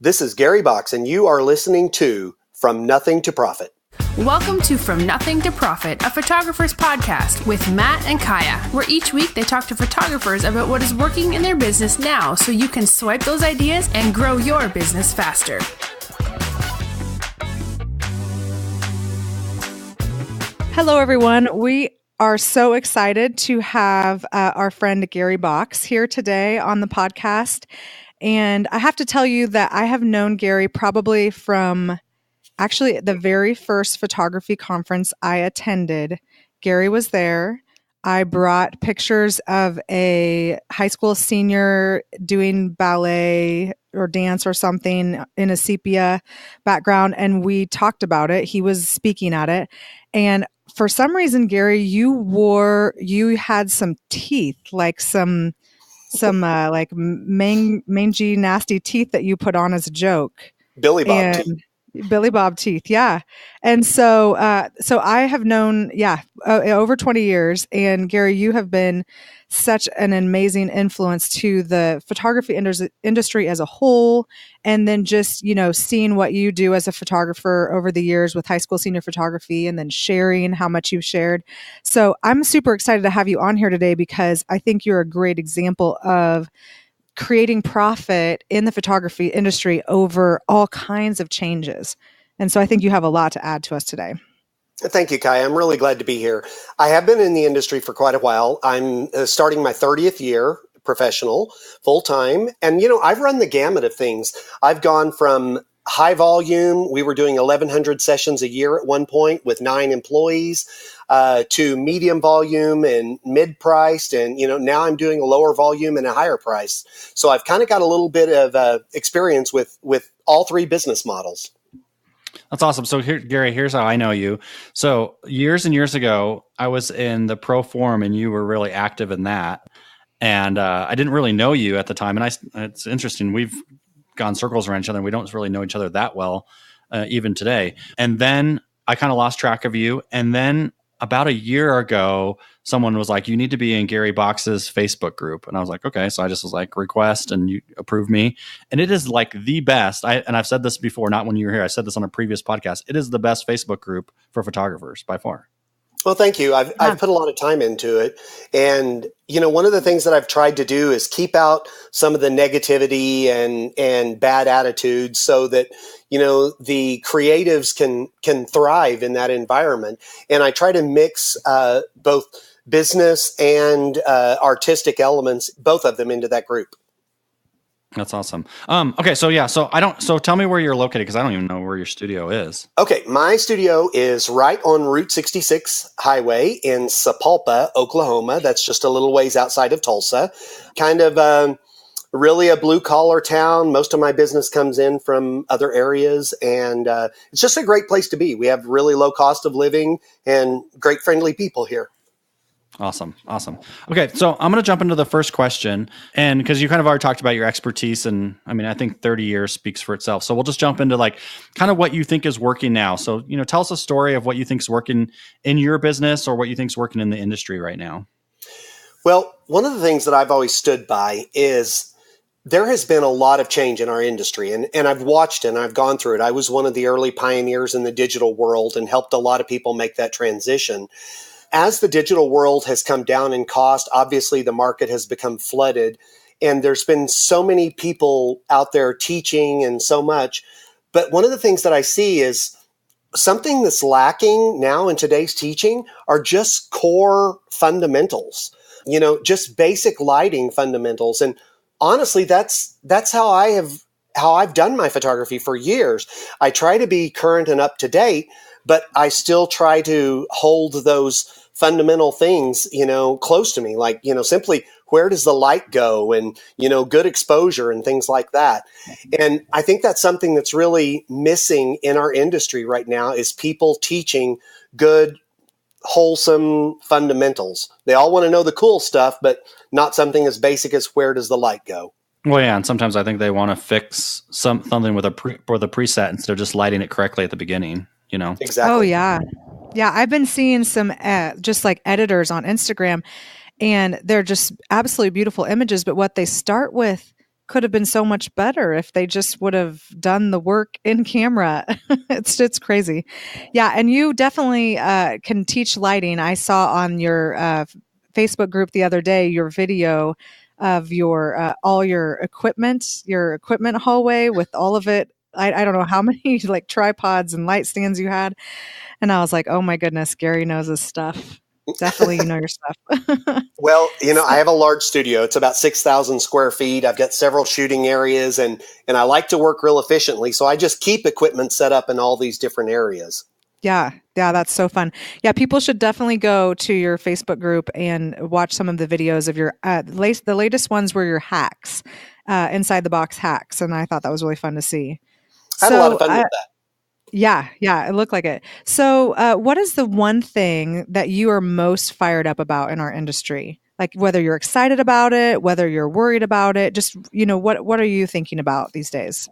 This is Gary Box, and you are listening to From Nothing to Profit. Welcome to From Nothing to Profit, a photographer's podcast with Matt and Kaya, where each week they talk to photographers about what is working in their business now so you can swipe those ideas and grow your business faster. Hello, everyone. We are so excited to have our friend Gary Box here today on the podcast. And I have to tell you that I have known Gary probably from actually the very first photography conference I attended. Gary was there. I brought pictures of a high school senior doing ballet or dance or something in a sepia background, and we talked about it. He was speaking at it. And for some reason, Gary, you had some teeth, like some like mangy, nasty teeth that you put on as a joke. Billy Bob teeth. Billy Bob teeth, yeah. And so I have known, over 20 years. And Gary, you have been such an amazing influence to the photography industry as a whole. And then just, seeing what you do as a photographer over the years with high school senior photography and then sharing how much you've shared. So I'm super excited to have you on here today because I think you're a great example of creating profit in the photography industry over all kinds of changes. And so I think you have a lot to add to us today. Thank you, Kai. I'm really glad to be here. I have been in the industry for quite a while. I'm starting my 30th year professional, full-time. And, I've run the gamut of things. I've gone from high volume. We were doing 1,100 sessions a year at one point with 9 employees, to medium volume and mid-priced. And, now I'm doing a lower volume and a higher price. So I've kind of got a little bit of experience with all 3 business models. That's awesome. So here, Gary, here's how I know you. So years and years ago, I was in the Pro Forum and you were really active in that. And I didn't really know you at the time. And it's interesting. We've gone circles around each other and we don't really know each other that well, even today. And then I kind of lost track of you. And then about a year ago, someone was like, you need to be in Gary Box's Facebook group. And I was like, okay. So I just was like, request, and you approved me. And it is like the best. And I've said this before, not when you were here. I said this on a previous podcast. It is the best Facebook group for photographers by far. Well, thank you. I've put a lot of time into it. And, one of the things that I've tried to do is keep out some of the negativity and bad attitudes so that, the creatives can thrive in that environment. And I try to mix both business and artistic elements, both of them, into that group. That's awesome. Okay. So tell me where you're located, because I don't even know where your studio is. Okay. My studio is right on Route 66 highway in Sapulpa, Oklahoma. That's just a little ways outside of Tulsa. Kind of really a blue collar town. Most of my business comes in from other areas, and it's just a great place to be. We have really low cost of living and great friendly people here. Awesome. Okay, so I'm going to jump into the first question, and because you kind of already talked about your expertise, and I think 30 years speaks for itself. So we'll just jump into like kind of what you think is working now. So, tell us a story of what you think is working in your business or what you think is working in the industry right now. Well, one of the things that I've always stood by is there has been a lot of change in our industry, and I've watched it and I've gone through it. I was one of the early pioneers in the digital world and helped a lot of people make that transition. As the digital world has come down in cost, obviously the market has become flooded, and there's been so many people out there teaching and so much. But one of the things that I see is something that's lacking now in today's teaching are just core fundamentals, just basic lighting fundamentals. And honestly, that's how I've done my photography for years. I try to be current and up to date, but I still try to hold those fundamental things, close to me, like, simply where does the light go and, good exposure and things like that. And I think that's something that's really missing in our industry right now is people teaching good, wholesome fundamentals. They all want to know the cool stuff, but not something as basic as where does the light go. Well, yeah, and sometimes I think they want to fix something with a preset instead of just lighting it correctly at the beginning. Exactly. Oh, yeah. Yeah, I've been seeing some just like editors on Instagram, and they're just absolutely beautiful images. But what they start with could have been so much better if they just would have done the work in camera. It's crazy. Yeah. And you definitely can teach lighting. I saw on your Facebook group the other day, your video of your all your equipment hallway with all of it. I don't know how many like tripods and light stands you had. And I was like, oh my goodness, Gary knows his stuff. Definitely, you know your stuff. Well, I have a large studio. It's about 6,000 square feet. I've got several shooting areas, and I like to work real efficiently. So I just keep equipment set up in all these different areas. Yeah, that's so fun. Yeah, people should definitely go to your Facebook group and watch some of the videos of your the latest ones were your hacks, inside the box hacks, and I thought that was really fun to see. I had a lot of fun with that. Yeah, it looked like it. So, what is the one thing that you are most fired up about in our industry? Like whether you're excited about it, whether you're worried about it, just what are you thinking about these days?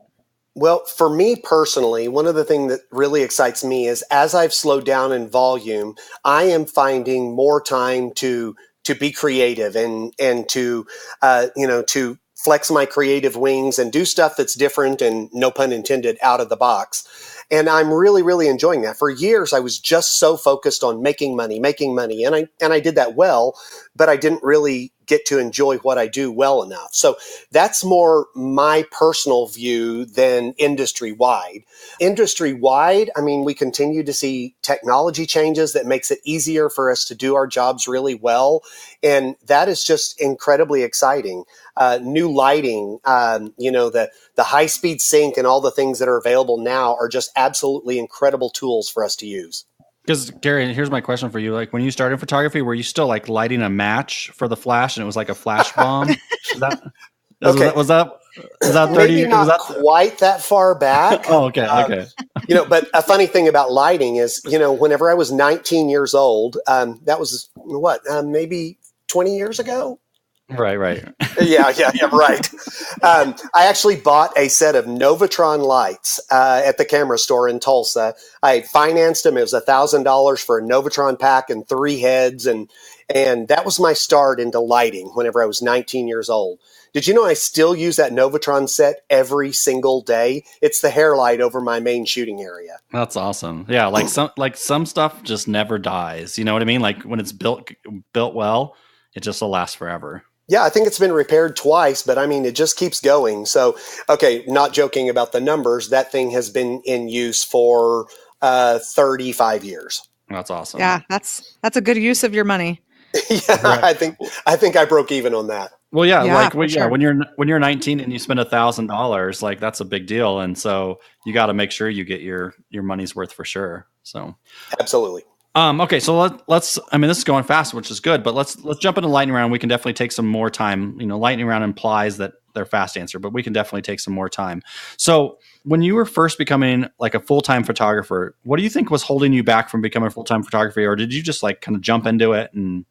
Well, for me personally, one of the things that really excites me is as I've slowed down in volume, I am finding more time to be creative and to to flex my creative wings and do stuff that's different and, no pun intended, out of the box. And I'm really, really enjoying that. For years, I was just so focused on making money, and I did that well, but I didn't really get to enjoy what I do well enough. So that's more my personal view than industry-wide. Industry-wide, I mean, we continue to see technology changes that makes it easier for us to do our jobs really well. And that is just incredibly exciting. New lighting, the high-speed sync and all the things that are available now are just absolutely incredible tools for us to use. Because Gary, here's my question for you. Like when you started photography, were you still like lighting a match for the flash and it was like a flash bomb? Was that 30? Maybe not quite that far back. Oh, okay. But a funny thing about lighting is, whenever I was 19 years old, that was maybe 20 years ago. Right. Yeah, right. I actually bought a set of Novatron lights at the camera store in Tulsa. I financed them. It was $1,000 for a Novatron pack and 3 heads, and that was my start into lighting whenever I was 19 years old. Did you know I still use that Novatron set every single day? It's the hair light over my main shooting area. That's awesome. Yeah, some stuff just never dies. You know what I mean? Like when it's built well, it just will last forever. Yeah, I think it's been repaired twice, but I mean, it just keeps going. So, okay, not joking about the numbers, that thing has been in use for 35 years. That's awesome. Yeah, that's a good use of your money. Yeah, right. I think I broke even on that. Well, yeah, sure. when you're 19 and you spend $1,000, like that's a big deal, and so you got to make sure you get your money's worth for sure. So, absolutely. Okay, so let's. I mean, this is going fast, which is good, but let's jump into lightning round. We can definitely take some more time. Lightning round implies that they're fast answer, but we can definitely take some more time. So, when you were first becoming like a full-time photographer, what do you think was holding you back from becoming a full-time photographer, or did you just like kind of jump into it? And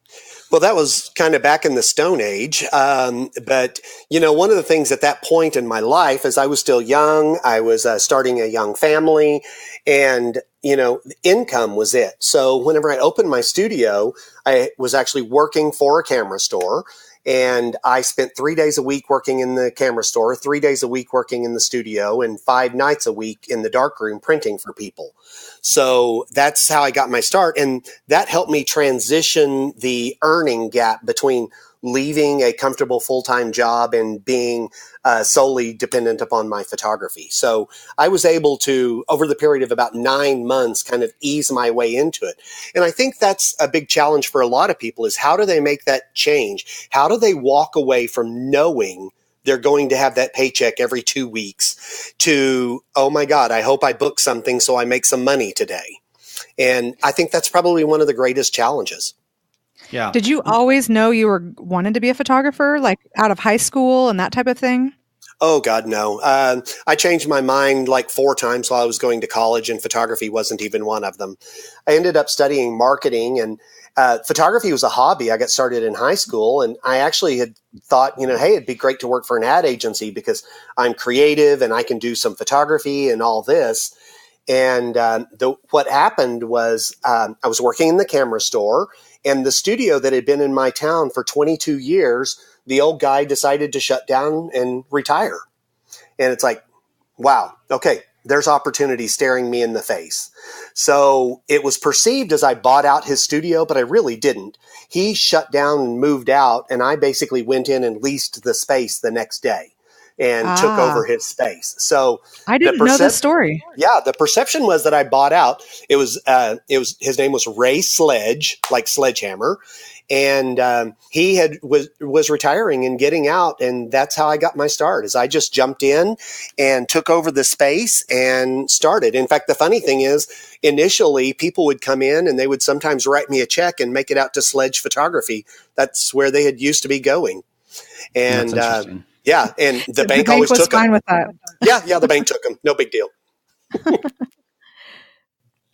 well, that was kind of back in the Stone Age. But one of the things at that point in my life is I was still young. I was starting a young family, and income was it. So whenever I opened my studio, I was actually working for a camera store, and I spent 3 days a week working in the camera store, 3 days a week working in the studio, and 5 nights a week in the darkroom printing for people. So that's how I got my start. And that helped me transition the earning gap between leaving a comfortable full-time job and being solely dependent upon my photography. So I was able to, over the period of about 9 months, kind of ease my way into it. And I think that's a big challenge for a lot of people is how do they make that change? How do they walk away from knowing they're going to have that paycheck every 2 weeks to, oh my God, I hope I book something so I make some money today. And I think that's probably one of the greatest challenges. Yeah. Did you always know you were wanted to be a photographer, like out of high school and that type of thing? Oh, God, no. I changed my mind like 4 times while I was going to college, and photography wasn't even one of them. I ended up studying marketing, and photography was a hobby. I got started in high school, and I actually had thought, hey, it'd be great to work for an ad agency because I'm creative and I can do some photography and all this. And what happened was I was working in the camera store, and the studio that had been in my town for 22 years the old guy decided to shut down and retire. And it's like, wow, okay, there's opportunity staring me in the face. So it was perceived as I bought out his studio, but I really didn't. He shut down and moved out, and I basically went in and leased the space the next day and took over his space. So I didn't know this story. Yeah, the perception was that I bought out. It was his name was Ray Sledge, like Sledgehammer, and he was retiring and getting out, and that's how I got my start. Is I just jumped in and took over the space and started. In fact, the funny thing is, initially people would come in and they would sometimes write me a check and make it out to Sledge Photography. That's where they had used to be going, and. Yeah, and the bank always was took fine them. With that. Yeah, the bank took them. No big deal.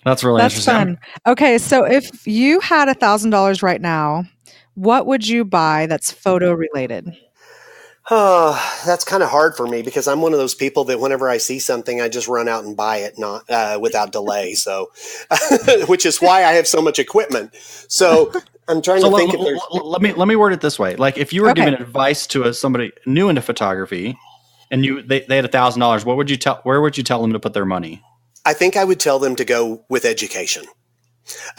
That's really interesting. Fun. Okay, so if you had $1,000 right now, what would you buy that's photo related? Oh, that's kind of hard for me because I'm one of those people that whenever I see something, I just run out and buy it, not without delay. So, which is why I have so much equipment. So I'm trying to think. Let me word it this way: like if you were giving advice to somebody new into photography, and they had $1,000, what would you tell? Where would you tell them to put their money? I think I would tell them to go with education.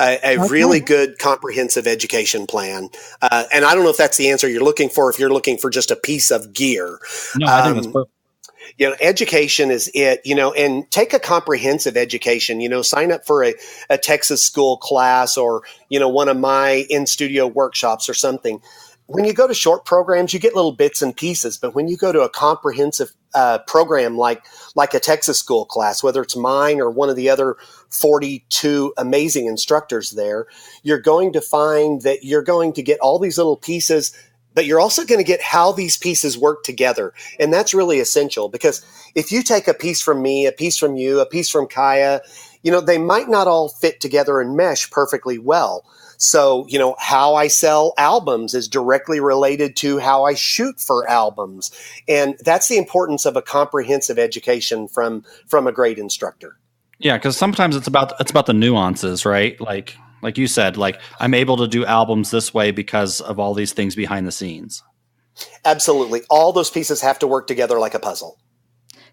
A really good comprehensive education plan. And I don't know if that's the answer you're looking for, if you're looking for just a piece of gear. No, I think that's perfect. Education is it, and take a comprehensive education, sign up for a Texas school class or, one of my in-studio workshops or something. When you go to short programs, you get little bits and pieces. But when you go to a comprehensive program like a Texas school class, whether it's mine or one of the other 42 amazing instructors there, you're going to find that you're going to get all these little pieces, but you're also going to get how these pieces work together. And that's really essential because if you take a piece from me, a piece from you, a piece from Kaya, they might not all fit together and mesh perfectly well. So, how I sell albums is directly related to how I shoot for albums. And that's the importance of a comprehensive education from a great instructor. Yeah, because sometimes it's about the nuances, right? Like you said, like I'm able to do albums this way because of all these things behind the scenes. Absolutely. All those pieces have to work together like a puzzle.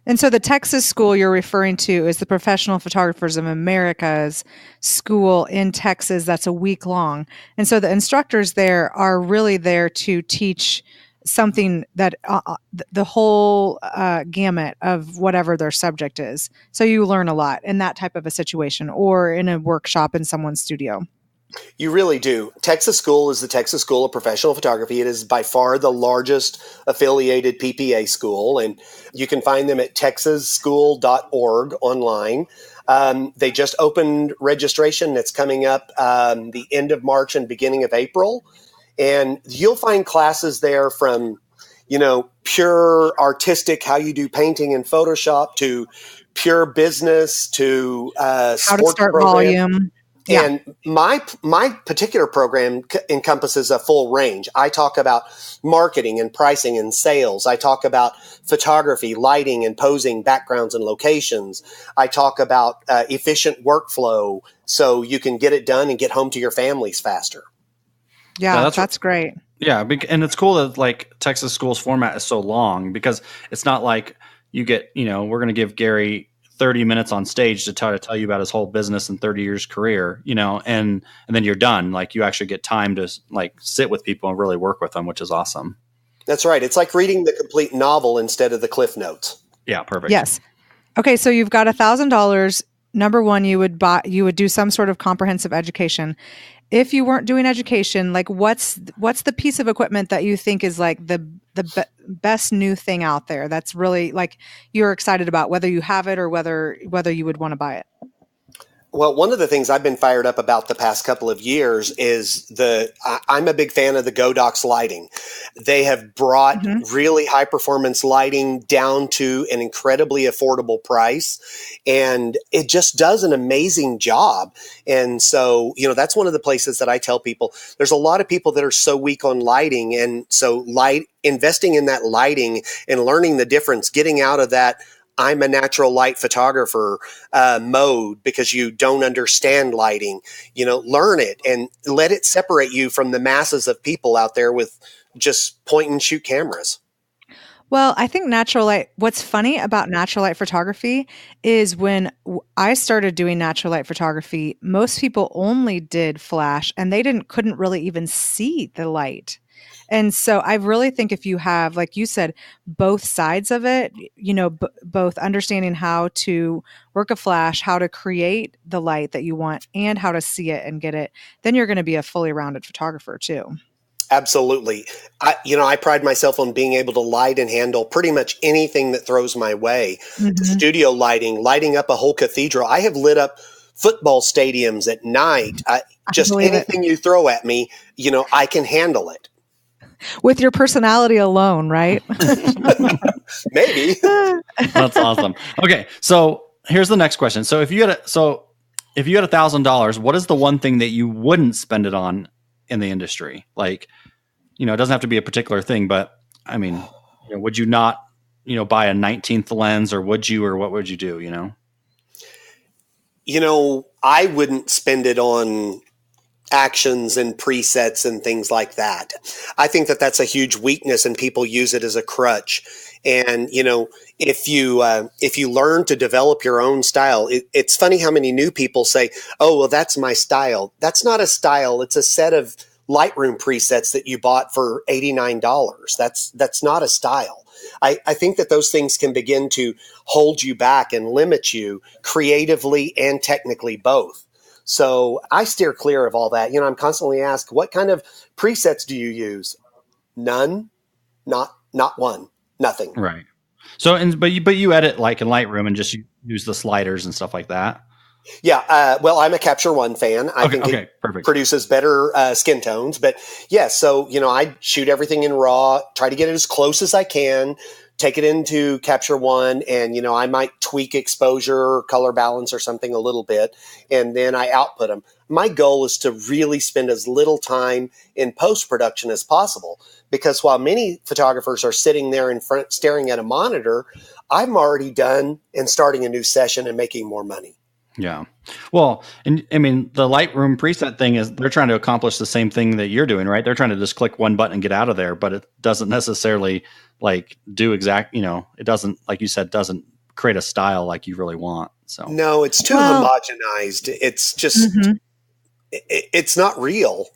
And so the Texas school you're referring to is the Professional Photographers of America's school in Texas that's a week long. And so the instructors there are really there to teach something that the whole gamut of whatever their subject is. So you learn a lot in that type of a situation or in a workshop in someone's studio. You really do. Texas School is the Texas School of Professional Photography. It is by far the largest affiliated PPA school, and you can find them at texasschool.org online. They just opened registration. That's coming up the end of March and beginning of April. And you'll find classes there from, pure artistic, how you do painting in Photoshop, to pure business, to how sports to start program. volume. Yeah. And my particular program encompasses a full range. I talk about marketing and pricing and sales. I talk about photography, lighting and posing, backgrounds and locations. I talk about efficient workflow so you can get it done and get home to your families faster. Yeah, that's great. Yeah, and it's cool that like Texas School's format is so long because it's not like you get, we're going to give Gary 30 minutes on stage to try to tell you about his whole business and 30 years career, and then you're done. Like you actually get time to like sit with people and really work with them, which is awesome. That's right. It's like reading the complete novel instead of the Cliff Notes. Yeah, perfect. Yes. Okay, so you've got $1,000. Number one, you would do some sort of comprehensive education. If you weren't doing education, like what's the piece of equipment that you think is like the best new thing out there that's really like you're excited about, whether you have it or whether you would want to buy it? Well, one of the things I've been fired up about the past couple of years is I'm a big fan of the Godox lighting. They have brought really high performance lighting down to an incredibly affordable price, and it just does an amazing job. And so, that's one of the places that I tell people there's a lot of people that are so weak on lighting. And so investing in that lighting and learning the difference, getting out of that I'm a natural light photographer mode because you don't understand lighting, learn it and let it separate you from the masses of people out there with, just point and shoot cameras. Well, I think natural light, what's funny about natural light photography is when I started doing natural light photography, most people only did flash and they couldn't really even see the light. And so I really think if you have, like you said, both sides of it, both understanding how to work a flash, how to create the light that you want, and how to see it and get it, then you're going to be a fully rounded photographer too. Absolutely. I pride myself on being able to light and handle pretty much anything that throws my way. Mm-hmm. Studio lighting up a whole cathedral. I have lit up football stadiums at night. Just anything you throw at me, I can handle it. With your personality alone, right? Maybe. That's awesome. Okay, so here's the next question. So if you had $1,000, what is the one thing that you wouldn't spend it on in the industry? Like, it doesn't have to be a particular thing, but I mean, would you not, buy a 19th lens, or would you, or what would you do? I wouldn't spend it on actions and presets and things like that. I think that that's a huge weakness, and people use it as a crutch. And if you learn to develop your own style, it's funny how many new people say, "Oh, well, that's my style." That's not a style. It's a set of Lightroom presets that you bought for $89. That's not a style. I think that those things can begin to hold you back and limit you creatively and technically both. So I steer clear of all that. I'm constantly asked, what kind of presets do you use? None, not one, nothing. Right. So, but you edit like in Lightroom and just use the sliders and stuff like that. Yeah. Well, I'm a Capture One fan. I think it perfect. Produces better skin tones. But yeah, so, I shoot everything in RAW, try to get it as close as I can, take it into Capture One, and, I might tweak exposure, color balance or something a little bit, and then I output them. My goal is to really spend as little time in post-production as possible, because while many photographers are sitting there in front staring at a monitor, I'm already done and starting a new session and making more money. Yeah. Well, and I mean, the Lightroom preset thing is they're trying to accomplish the same thing that you're doing, right? They're trying to just click one button and get out of there, but it doesn't necessarily do it doesn't, like you said, doesn't create a style like you really want. So no, it's too homogenized. It's just, it's not real.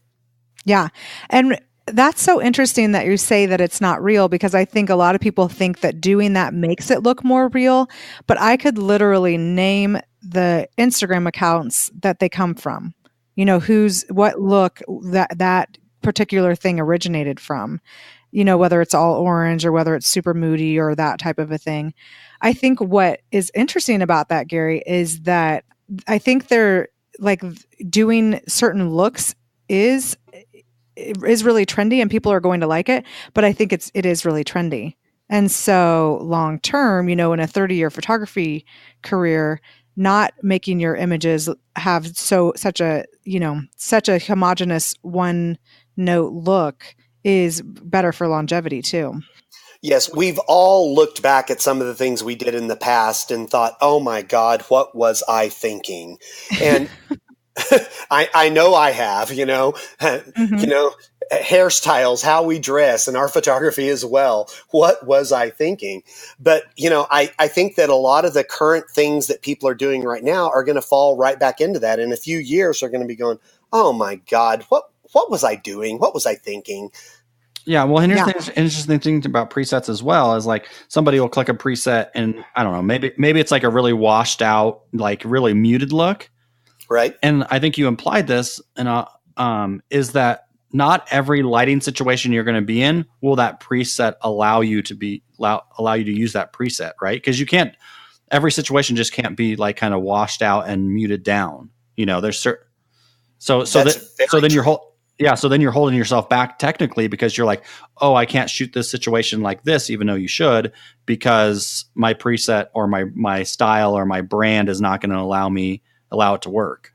Yeah. And that's so interesting that you say that it's not real, because I think a lot of people think that doing that makes it look more real, but I could literally name the Instagram accounts that they come from, what look that particular thing originated from, whether it's all orange or whether it's super moody or that type of a thing. I think what is interesting about that, Gary, is that I think they're like doing certain looks is really trendy and people are going to like it, but I think it is really trendy. And so long term, in a 30-year photography career, not making your images have such a homogeneous one note look is better for longevity too. Yes, we've all looked back at some of the things we did in the past and thought, "Oh my God, what was I thinking?" And I know I have, hairstyles, how we dress, and our photography as well. What was I thinking? But, I think that a lot of the current things that people are doing right now are going to fall right back into that. In a few years, they're going to be going, "Oh my God, what was I doing? What was I thinking?" Yeah, well, and here's the interesting thing about presets as well is like somebody will click a preset and I don't know, maybe it's like a really washed out, like really muted look. Right. And I think you implied this, and is that not every lighting situation you're going to be in will that preset allow you to use that preset, right? Because you can't. Every situation just can't be like kind of washed out and muted down. There's certain. So then you're holding yourself back technically because you're like, oh, I can't shoot this situation like this, even though you should, because my preset or my style or my brand is not going to allow it to work,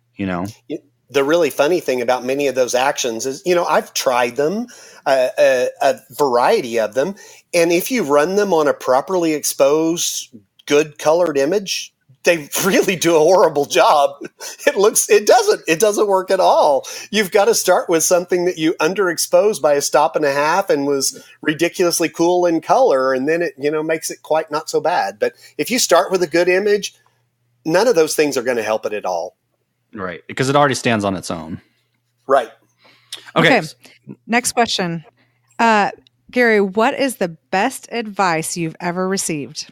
The really funny thing about many of those actions is, I've tried them, a variety of them. And if you run them on a properly exposed, good colored image, they really do a horrible job. It doesn't work at all. You've got to start with something that you underexposed by a stop and a half and was ridiculously cool in color. And then it, makes it quite not so bad. But if you start with a good image, none of those things are going to help it at all. Right. Because it already stands on its own. Right. Okay. Next question. Gary, what is the best advice you've ever received?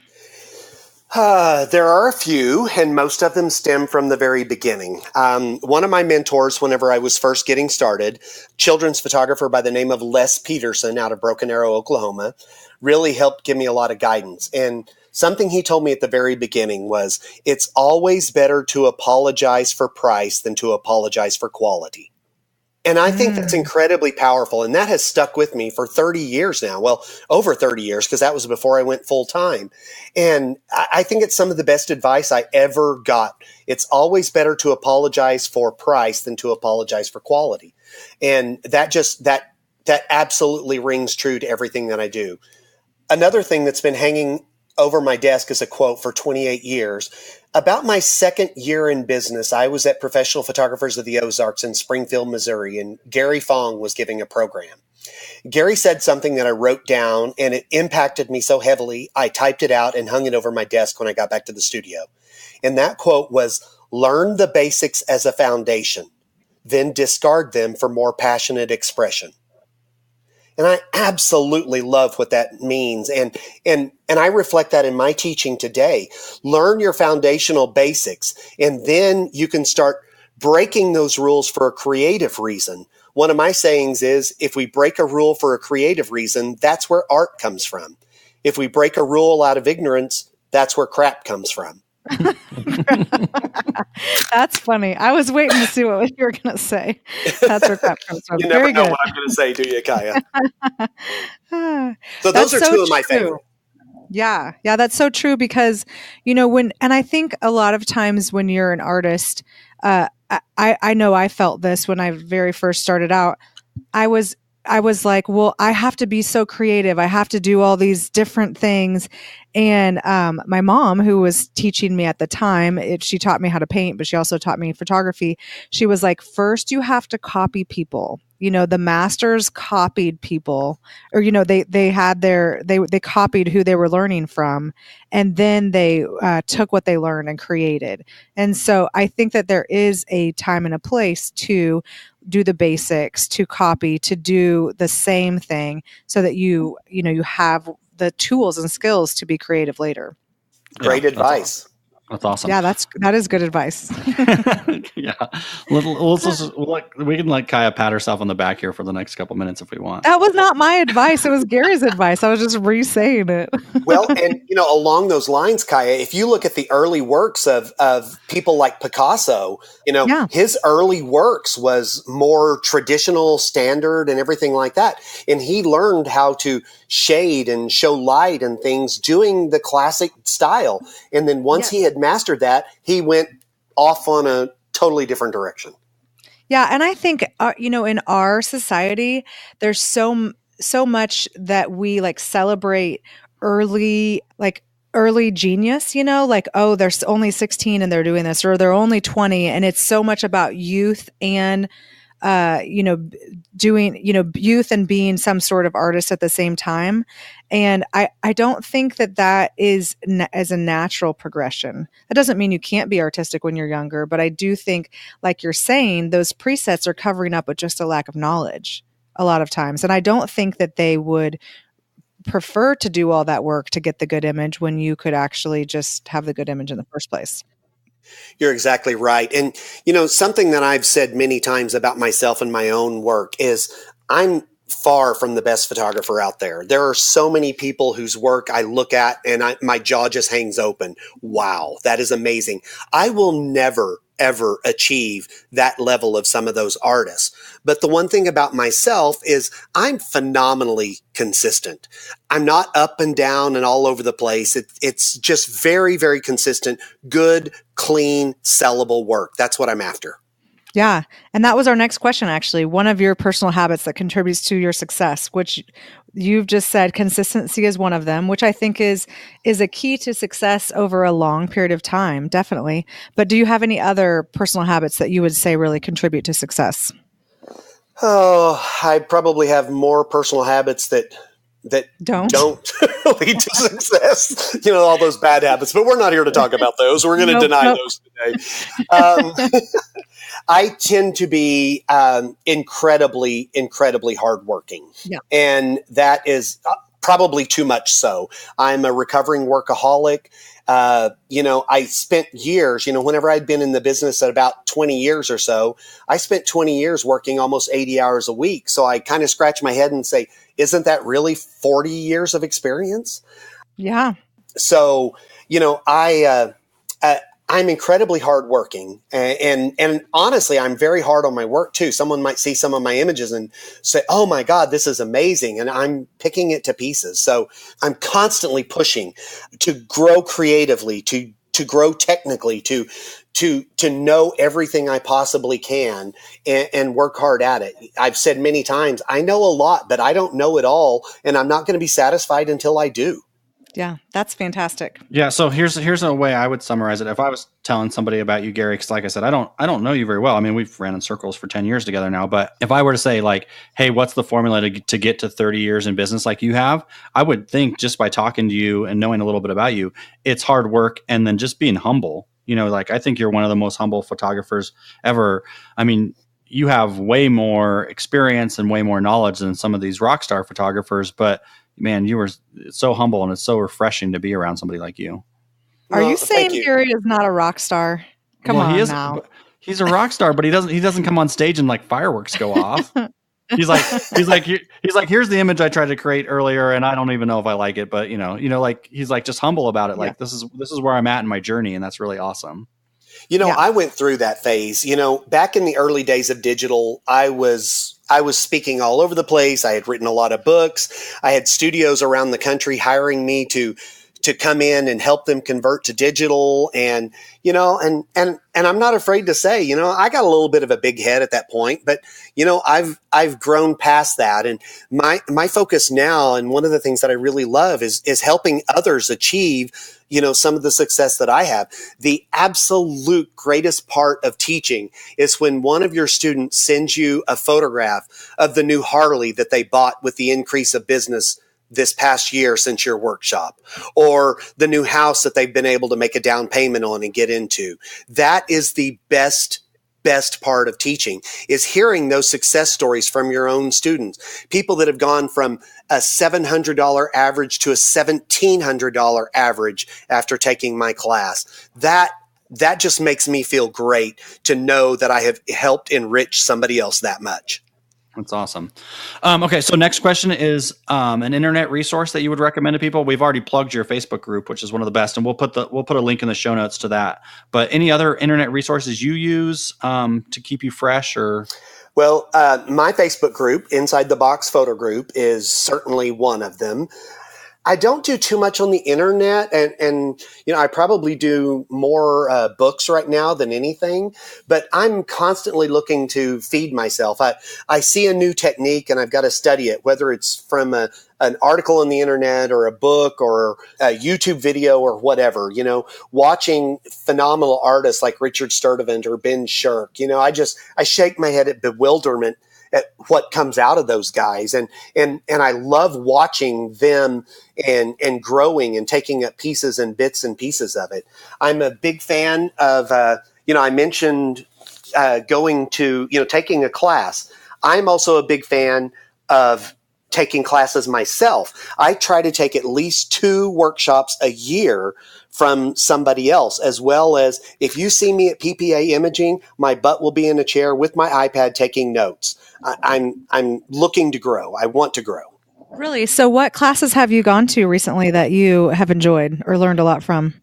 There are a few, and most of them stem from the very beginning. One of my mentors, whenever I was first getting started, children's photographer by the name of Les Peterson out of Broken Arrow, Oklahoma, really helped give me a lot of guidance. And something he told me at the very beginning was, it's always better to apologize for price than to apologize for quality. And I think that's incredibly powerful. And that has stuck with me for 30 years now. Well, over 30 years, because that was before I went full time. And I think it's some of the best advice I ever got. It's always better to apologize for price than to apologize for quality. And that absolutely rings true to everything that I do. Another thing that's been hanging over my desk is a quote for 28 years. About my second year in business, I was at Professional Photographers of the Ozarks in Springfield, Missouri, and Gary Fong was giving a program. Gary said something that I wrote down, and it impacted me so heavily, I typed it out and hung it over my desk when I got back to the studio. And that quote was, "Learn the basics as a foundation, then discard them for more passionate expression." And I absolutely love what that means. And I reflect that in my teaching today. Learn your foundational basics, and then you can start breaking those rules for a creative reason. One of my sayings is, if we break a rule for a creative reason, that's where art comes from. If we break a rule out of ignorance, that's where crap comes from. That's funny. I was waiting to see what you were going to say. That's where crap comes from. You never know what I'm going to say, do you, Kaya? So those are two of my favorite. Yeah, that's so true because, and I think a lot of times when you're an artist, I know I felt this when I very first started out. I was like, well, I have to be so creative. I have to do all these different things. And my mom, who was teaching me at the time, she taught me how to paint, but she also taught me photography. She was like, first you have to copy people. The masters copied people, or, they copied who they were learning from. And then they took what they learned and created. And so I think that there is a time and a place to do the basics, to copy, to do the same thing so that you have the tools and skills to be creative later. Great advice. That's awesome. Yeah, that is good advice. Yeah. We can let Kaya pat herself on the back here for the next couple minutes if we want. That was not my advice. It was Gary's advice. I was just re-saying it. Well, and along those lines, Kaya, if you look at the early works of people like Picasso, his early works was more traditional, standard, and everything like that. And he learned how to shade and show light and things doing the classic style. And then once he had mastered that, he went off on a totally different direction. Yeah. And I think, in our society, there's so much that we celebrate early genius, oh, they're only 16 and they're doing this, or they're only 20. And it's so much about youth and, doing, youth and being some sort of artist at the same time. And I don't think that is as a natural progression. That doesn't mean you can't be artistic when you're younger, but I do think, like you're saying, those presets are covering up with just a lack of knowledge a lot of times. And I don't think that they would prefer to do all that work to get the good image when you could actually just have the good image in the first place. You're exactly right. And, something that I've said many times about myself and my own work is I'm far from the best photographer out there. There are so many people whose work I look at and my jaw just hangs open. Wow, that is amazing. I will never, ever achieve that level of some of those artists. But the one thing about myself is I'm phenomenally consistent. I'm not up and down and all over the place. It's just very, very consistent, good, clean, sellable work. That's what I'm after. Yeah. And that was our next question, actually. One of your personal habits that contributes to your success, which you've just said consistency is one of them, which I think is a key to success over a long period of time, definitely. But do you have any other personal habits that you would say really contribute to success? Oh, I probably have more personal habits that Don't. lead to success. All those bad habits. But we're not here to talk about those. We're going to deny those today. I tend to be incredibly, incredibly hardworking. Yeah. And that is probably too much so. I'm a recovering workaholic. I spent years, whenever I'd been in the business at about 20 years or so, I spent 20 years working almost 80 hours a week. So I kind of scratch my head and say, isn't that really 40 years of experience? Yeah. So, I'm incredibly hardworking, and honestly, I'm very hard on my work too. Someone might see some of my images and say, "Oh my God, this is amazing," and I'm picking it to pieces. So I'm constantly pushing to grow creatively, to grow technically, to know everything I possibly can, and work hard at it. I've said many times, I know a lot, but I don't know it all, and I'm not going to be satisfied until I do. Yeah, that's fantastic. Yeah. So here's a way I would summarize it. If I was telling somebody about you, Gary, because like I said, I don't know you very well. I mean, we've ran in circles for 10 years together now. But if I were to say like, hey, what's the formula to get to 30 years in business like you have? I would think just by talking to you and knowing a little bit about you, it's hard work and then just being humble. Like I think you're one of the most humble photographers ever. I mean, you have way more experience and way more knowledge than some of these rock star photographers, but man, you were so humble and it's so refreshing to be around somebody like you. Are you saying Gary is not a rock star? Come on now. He's a rock star, but he doesn't come on stage and like fireworks go off. He's like, here's the image I tried to create earlier, and I don't even know if I like it, but like he's like just humble about it. Like this is where I'm at in my journey, and that's really awesome. I went through that phase. Back in the early days of digital, I was speaking all over the place. I had written a lot of books. I had studios around the country hiring me to come in and help them convert to digital. And, and I'm not afraid to say, I got a little bit of a big head at that point, but, I've grown past that. And my focus now, and one of the things that I really love is helping others achieve, some of the success that I have. The absolute greatest part of teaching is when one of your students sends you a photograph of the new Harley that they bought with the increase of business this past year since your workshop, or the new house that they've been able to make a down payment on and get into. That is the best part of teaching, is hearing those success stories from your own students, people that have gone from a $700 average to a $1,700 average after taking my class. That just makes me feel great to know that I have helped enrich somebody else that much. That's awesome. Okay, so next question is an internet resource that you would recommend to people. We've already plugged your Facebook group, which is one of the best, and we'll put a link in the show notes to that. But any other internet resources you use to keep you fresh, or? Well, my Facebook group, Inside the Box Photo Group, is certainly one of them. I don't do too much on the internet, and I probably do more books right now than anything, but I'm constantly looking to feed myself. I see a new technique and I've got to study it, whether it's from an article on the internet or a book or a YouTube video or whatever, watching phenomenal artists like Richard Sturtevant or Ben Shirk. I shake my head at bewilderment at what comes out of those guys. And I love watching them and growing and taking up pieces and bits and pieces of it. I'm a big fan of, I mentioned going to, taking a class. I'm also a big fan of taking classes myself. I try to take at least 2 workshops a year from somebody else, as well as if you see me at PPA Imaging, my butt will be in a chair with my iPad taking notes. I'm looking to grow. I want to grow. Really? So what classes have you gone to recently that you have enjoyed or learned a lot from?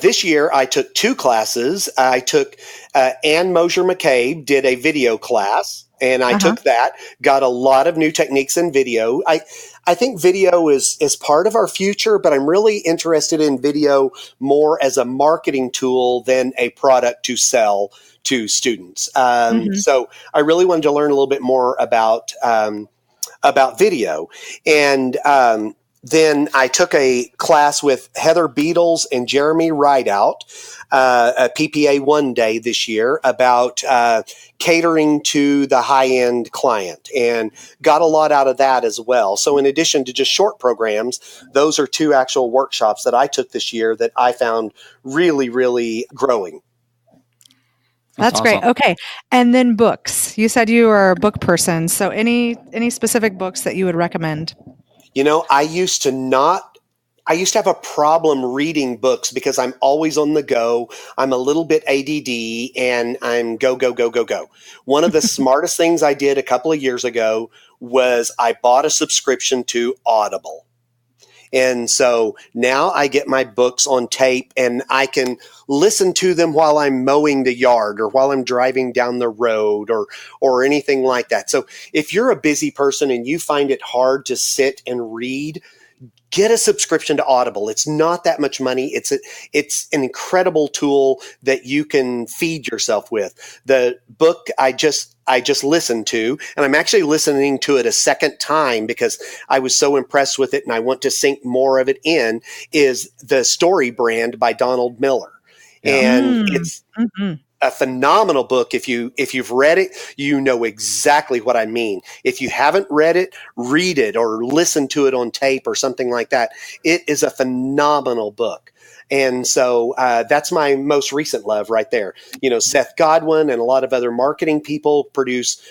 This year, I took 2 classes. I took Ann Mosier McCabe did a video class. And I took that, got a lot of new techniques in video. I think video is part of our future, but I'm really interested in video more as a marketing tool than a product to sell to students. So I really wanted to learn a little bit more about video. And then I took a class with Heather Beatles and Jeremy Rideout, a PPA one day this year, about catering to the high-end client, and got a lot out of that as well. So in addition to just short programs, those are 2 actual workshops that I took this year that I found really, really growing. That's awesome. great. Okay. And then books. You said you are a book person. So any specific books that you would recommend? I used to have a problem reading books because I'm always on the go. I'm a little bit ADD and I'm go, go, go, go, go. One of the smartest things I did a couple of years ago was I bought a subscription to Audible. And so now I get my books on tape and I can listen to them while I'm mowing the yard or while I'm driving down the road or anything like that. So if you're a busy person and you find it hard to sit and read, get a subscription to Audible. It's not that much money. It's an incredible tool that you can feed yourself with. The book I just listened to, and I'm actually listening to it a second time because I was so impressed with it and I want to sink more of it in, is The Story Brand by Donald Miller. And it's a phenomenal book. If you've read it, you know exactly what I mean. If you haven't read it, read it or listen to it on tape or something like that. It is a phenomenal book. And so that's my most recent love right there. Seth Godin and a lot of other marketing people produce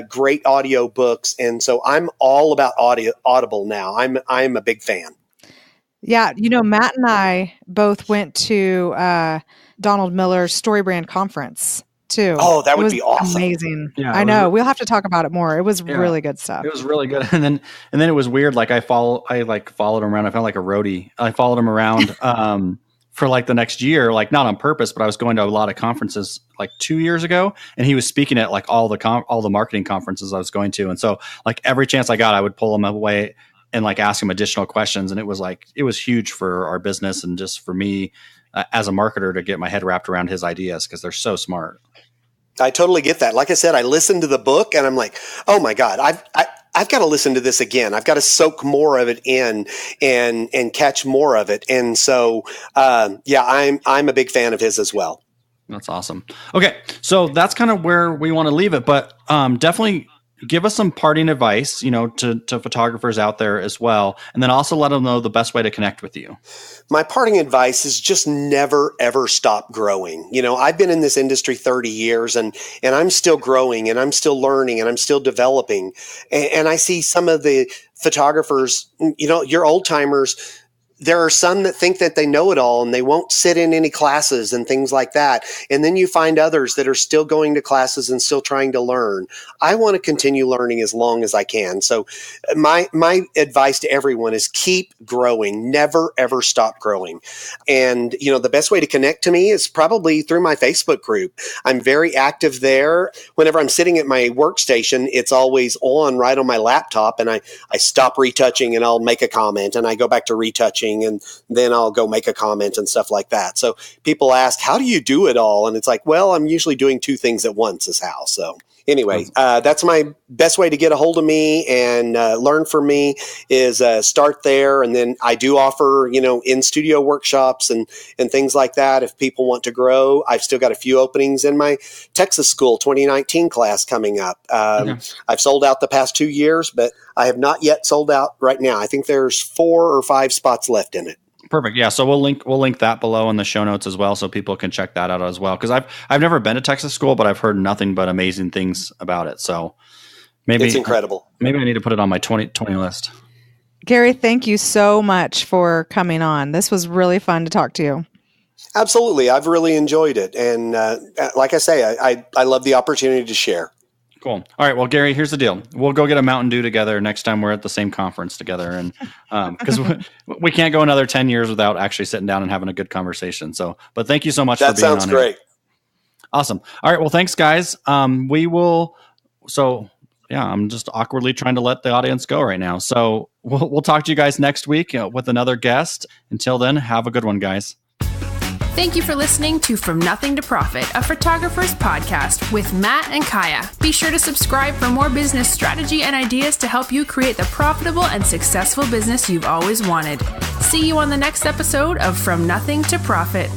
great audio books. And so I'm all about Audible now. I'm a big fan. Yeah. Matt and I both went to Donald Miller's Story Brand conference too. Oh, that would be awesome. Amazing. Yeah, I know. We'll have to talk about it more. It was really good stuff. It was really good. And then it was weird. Like I followed him around. I felt like a roadie. I followed him around for like the next year, like not on purpose, but I was going to a lot of conferences like 2 years ago, and he was speaking at like all the marketing conferences I was going to. And so like every chance I got, I would pull him away and like ask him additional questions. And it was huge for our business and just for me as a marketer to get my head wrapped around his ideas because they're so smart. I totally get that. Like I said, I listened to the book and I'm like, oh my God, I've got to listen to this again. I've got to soak more of it in and catch more of it. And so, I'm a big fan of his as well. That's awesome. Okay. So that's kind of where we want to leave it, but definitely give us some parting advice, to photographers out there as well. And then also let them know the best way to connect with you. My parting advice is just never, ever stop growing. I've been in this industry 30 years and I'm still growing and I'm still learning and I'm still developing. And I see some of the photographers, your old timers, there are some that think that they know it all and they won't sit in any classes and things like that. And then you find others that are still going to classes and still trying to learn. I want to continue learning as long as I can. So my advice to everyone is keep growing, never, ever stop growing. And, the best way to connect to me is probably through my Facebook group. I'm very active there. Whenever I'm sitting at my workstation, it's always on right on my laptop and I stop retouching and I'll make a comment and I go back to retouching. And then I'll go make a comment and stuff like that. So people ask, how do you do it all? And it's like, well, I'm usually doing 2 things at once is how. So anyway, that's my best way to get a hold of me and learn from me is start there. And then I do offer, in-studio workshops and things like that. If people want to grow, I've still got a few openings in my Texas School 2019 class coming up. I've sold out the past 2 years, but I have not yet sold out right now. I think there's 4 or 5 spots left in it. Perfect. Yeah. So we'll link that below in the show notes as well, so people can check that out as well. Because I've never been to Texas School, but I've heard nothing but amazing things about it. So maybe it's incredible. Maybe I need to put it on my 2020 list. Gary, thank you so much for coming on. This was really fun to talk to you. Absolutely. I've really enjoyed it. And like I say, I love the opportunity to share. Cool. All right. Well, Gary, here's the deal. We'll go get a Mountain Dew together next time we're at the same conference together. And because we can't go another 10 years without actually sitting down and having a good conversation. So, but thank you so much for being on. That sounds great. Awesome. All right. Well, thanks, guys. We will So yeah, I'm just awkwardly trying to let the audience go right now. So we'll talk to you guys next week with another guest. Until then, have a good one, guys. Thank you for listening to From Nothing to Profit, a photographer's podcast with Matt and Kaya. Be sure to subscribe for more business strategy and ideas to help you create the profitable and successful business you've always wanted. See you on the next episode of From Nothing to Profit.